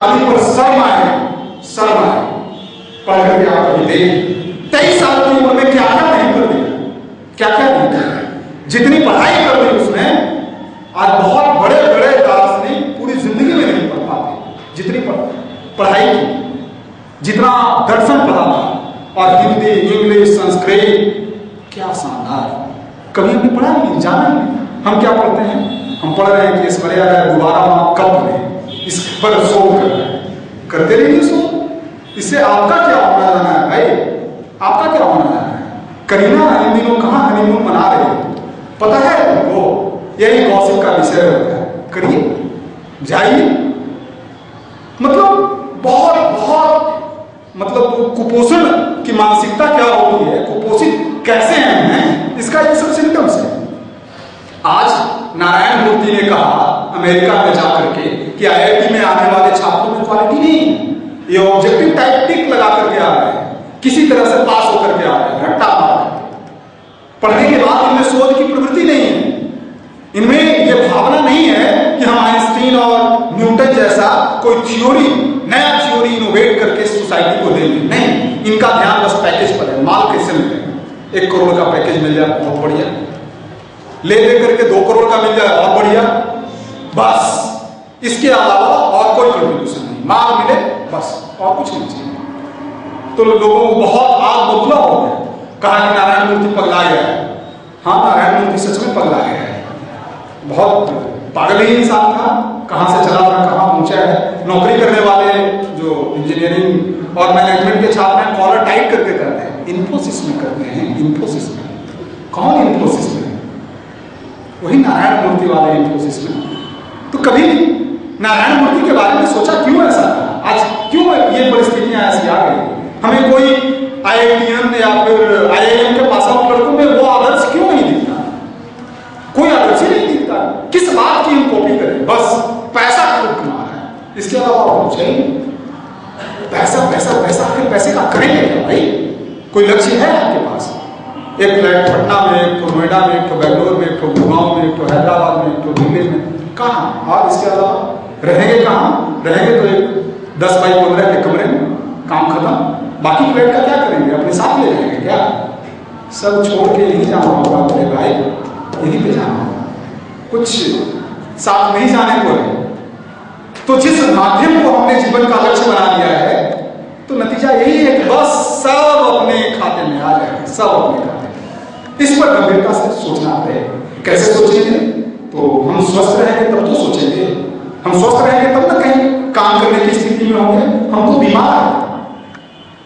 पर शर्म आए पढ़ करके आप अभी देख 23 साल की उम्र में क्या क्या नहीं कर दिया, क्या क्या नहीं कर, जितनी पढ़ाई कर दी उसने। आज बहुत बड़े बड़े दार्शनिक पूरी जिंदगी में नहीं पढ़ पाते जितनी पढ़ाई की, जितना दर्शन पढ़ा था। और हिंदी, इंग्लिश, संस्कृत, क्या शानदार। कभी हमने पढ़ा नहीं, जाना नहीं। हम क्या पढ़ते हैं? हम पढ़ रहे हैं कि स्मरण है दोबारा वहां कब बने, इस पर शोध कर रहे हैं, करते रहिए शोध। इससे आपका क्या होना जाना है भाई? आपका क्या होना जाना है? करीना इन दिनों कहाँ हनीमून मना रही है पता है तुमको? यही गॉसिप का विषय होता है। करिए, जाइए। मतलब बहुत बहुत मतलब कुपोषण की मानसिकता क्या होती है, कुपोषित कैसे हैं, इसका ये सब सिम्टम्स है। आज नारायण मूर्ति ने कहा अमेरिका में जाकर के कि आईआईटी में आने वाले छात्रों में क्वालिटी नहीं है, ये ऑब्जेक्टिव टाइप टिक लगा करके आ रहे हैं, किसी तरह से पास होकर के आ रहे हैं, रट्टा मार। पढ़ने के बाद इनमें शोध की प्रवृत्ति नहीं है, इनमें यह भावना नहीं है कि हम आइंस्टीन और न्यूटन जैसा कोई थ्योरी, नया थ्योरी इनोवेट करके सोसाइटी को देंगे। नहीं, इनका ध्यान बस पैकेज पर है, माल कैसे मिलेगा। 1 करोड़ का पैकेज मिल जाए बहुत बढ़िया, ले करके 2 करोड़ का मिल जाए और बढ़िया, बस इसके अलावा और कोई कंट्रीब्यूशन नहीं, माल मिले बस, और कुछ नहीं चाहिए। तो लोगों को बहुत आग बबूला हो गया, कहा कि नारायण मूर्ति पगला गया है। हाँ, नारायण मूर्ति सच में पगला गया है, बहुत पागल ही इंसान था, कहां से चला था कहां पहुंचा है। नौकरी करने वाले जो इंजीनियरिंग और मैनेजमेंट के छात्र हैं, कॉलर टाइट करके करते हैं, इन्फोसिस में करते हैं। इन्फोसिस में कौन? इन्फोसिस में वही नारायण मूर्ति वाले इन्फोसिस में। तो कभी नारायण मूर्ति के बारे में सोचा क्यों ऐसा था? आज क्यों ये परिस्थितियां ऐसी आ गई? हमें कोई आईआईटीएन या फिर आईआईएम के पास आउट लड़कों में वो आदर्श क्यों नहीं दिखता? कोई आदर्श ही नहीं दिखता। किस बात की हम कॉपी करें? बस पैसा खूब कमा रहा है, इसके अलावा कुछ नहीं। पैसा पैसा पैसा, आखिर पैसे का करेंगे क्या भाई? कोई लक्ष्य है आपके पास? एक फ्लैट पटना में, एक तो नोएडा में, एक तो बेंगलोर में, एक तो गुड़गांव में, एक तो हैदराबाद में, एक तो दिल्ली में, कहाँ? और इसके अलावा रहेंगे कहाँ? रहेंगे तो एक 10 बाई 15 के कमरे में, काम खत्म। बाकी फ्लैट का क्या करेंगे? अपने साथ ले जाएंगे क्या? सब छोड़ के यहीं जाना होगा मेरे भाई, यहीं पे जाना होगा, कुछ साथ नहीं जाने को है। तो जिस माध्यम को हमने जीवन का लक्ष्य बना लिया है, तो नतीजा यही है कि बस सब अपने खाते में आ जाएगा, सब अपने खाते में। इस पर गंभीरता से सोचना है। कैसे सोचेंगे? तो हम स्वस्थ रहेंगे तब तो सोचेंगे, हम स्वस्थ रहेंगे तब ना कहीं काम करने की स्थिति में होंगे। हम तो बीमार हैं।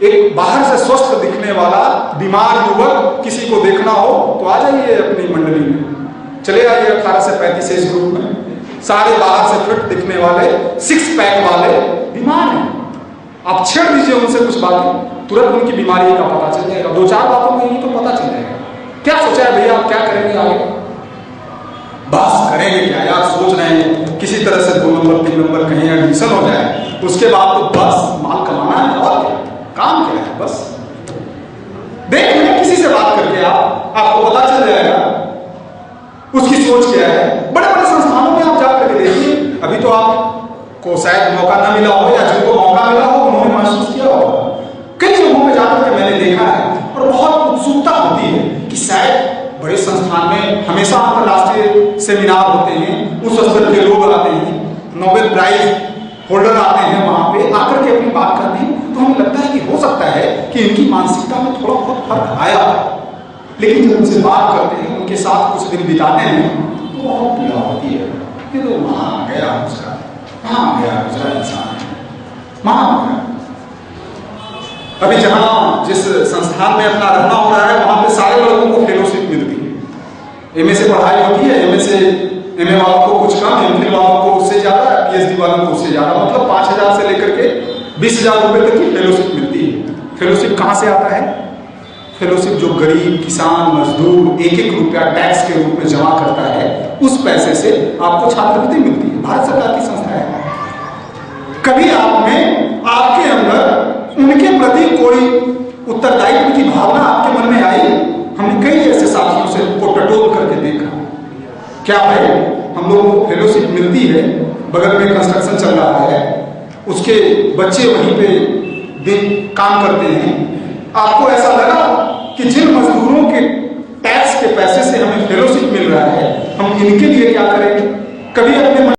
एक बाहर से स्वस्थ दिखने वाला बीमार युवक किसी को देखना हो तो आ जाइए अपनी मंडली में, चले आइए 18 से 35 इस ग्रुप में। सारे बाहर से फिट दिखने वाले, 6 पैक वाले बीमार हैं। आप छेड़ दीजिए उनसे कुछ बातें, तुरंत उनकी बीमारी का पता चल जाएगा। 2-4 बातों में ही तो पता चल जाएगा। क्या सोचा है भैया, आप क्या करेंगे आगे? बस करेंगे क्या यार? सोच रहे हैं किसी तरह से 2 नंबर 3 नंबर कहीं एडमिशन हो जाए, उसके बाद तो बस माल कमाना है। और क्या काम क्या है? बस देख लें किसी से बात करके, आपको पता चल जाएगा उसकी सोच क्या है। बड़े बड़े संस्थानों में आप जाकर के देखिए, अभी तो आपको शायद मौका ना मिला हो, या जिनको मौका मिला हो उन्होंने महसूस किया होगा। कई जगहों में जाकर के मैंने देखा है, और बहुत उत्सुकता होती है कि शायद बड़े संस्थान में हमेशा अंतरराष्ट्रीय सेमिनार होते हैं, उस स्तर के लोग आते हैं, नोबेल प्राइज होल्डर आते हैं, वहां पे आकर के अपनी बात करते हैं। तो हमें लगता है कि हो सकता है कि इनकी मानसिकता में थोड़ा बहुत फर्क आया है। लेकिन जब उनसे बात करते हैं, उनके साथ कुछ दिन बिताते हैं, तो बहुत पीड़ा होती है कि तो वहां गया उसका, वहां गया दूसरा इंसान, वहां गया। अभी जहां जिस संस्थान में अपना रहना हो रहा है, वहां पे सारे लोगों को फेलोशिप मिलती है। एमए से पढ़ाई होती है, एमए वालों को कुछ कम, एमफिल वालों को उससे ज्यादा, पीएचडी वालों को उससे ज्यादा, मतलब 5,000 से लेकर के 20,000 रुपए तक की फेलोशिप मिलती है। फेलोशिप कहां से आता है? फेलोशिप जो गरीब, किसान, मजदूर 1-1 रुपया टैक्स के रूप में जमा करता है, उस पैसे से आपको छात्रवृत्ति मिलती है। भारत सरकार की संस्था है। कभी आपके अंदर उनके प्रति कोई उत्तरदायित्व की भावना आपके मन में आई? हमने कई ऐसे साथियों से उनको टटोल करके देखा। क्या भाई, हम लोगों को फेलोशिप मिलती है, बगल में कंस्ट्रक्शन चल रहा है, उसके बच्चे वहीं पे काम करते हैं। आपको ऐसा लगा कि जिन मजदूरों के टैक्स के पैसे से हमें फेलोशिप मिल रहा है, हम इनके लिए क्या करें? कभी अपने